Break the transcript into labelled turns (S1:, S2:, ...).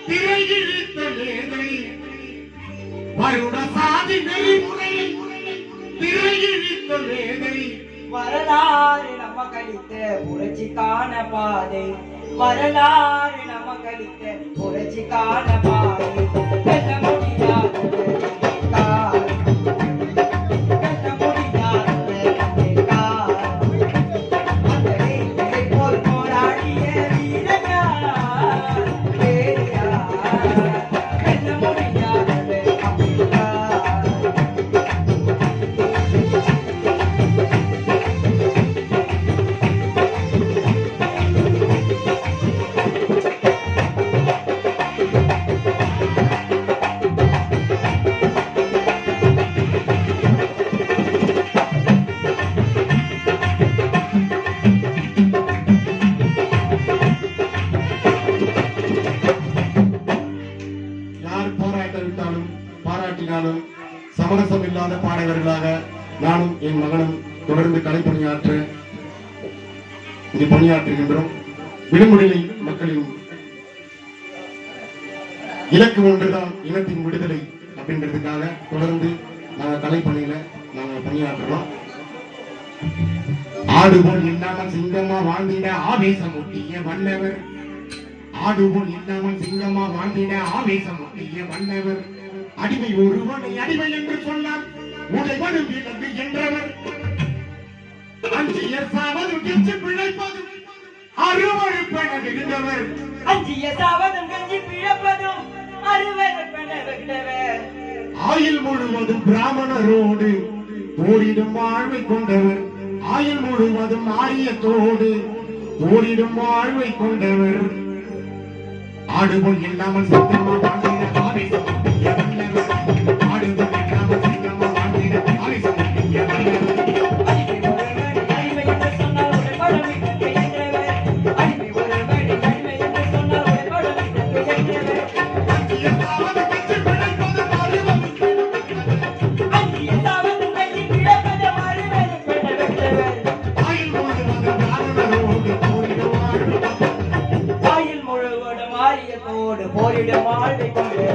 S1: திரையிழித்த மேதை வருட சாதி நெறிமுறையை திரையிழித்த மேதை
S2: வரலாறு நம்ம கழித்த புரட்சிக்கான பாதை வரலாறு நம்ம கழித்த புரட்சிக்கான பாதை வெல்ல முடியாது
S1: சமரசம் இல்லாத பாடகர்களாக நானும் என் மகனும் தொடர்ந்து கலைப்பணியாற்ற இங்கு பணியாற்றுகின்றோம். விடுமுறையை மக்களின் இலக்கு ஒன்றுதான் இனத்தின் விடுதலை அப்படின்றதுக்காக தொடர்ந்து நாங்கள் கலைப்பணியில நாங்கள் பணியாற்றுறோம். ஆடுபோல் இல்லாமல் சிங்கமா வாழ்ந்திட ஆவேசம் ஒட்டிய வல்லவர் ஆடுபோல் இல்லாமல் சிங்கமா வாழ்ந்திட ஆவேசம் ஒட்டிய வல்லவர் அடிமை ஒருவனை அடிமை என்று சொன்னார் உடைவனும் விலங்கு என்றவர் அஞ்சிய சாவதும் கெஞ்சி பிழைப்பதும் அருவருப்பென விழுந்தவர்
S2: அஞ்சிய சாவதும் கெஞ்சி பிழைப்பதும் அருவருப்பென விழுந்தவர்
S1: ஆயுள் முழுவதும் பிராமணரோடு போரிடும் வாழ்வை கொண்டவர் ஆயுள் முழுவதும் ஆரியத்தோடு போரிடும் வாழ்வை கொண்டவர் ஆடுபோல் இல்லாமல் சத்தமா வாழ்ந்த ஆவேசம்
S2: போரிடும் வாழ்வை கொண்டு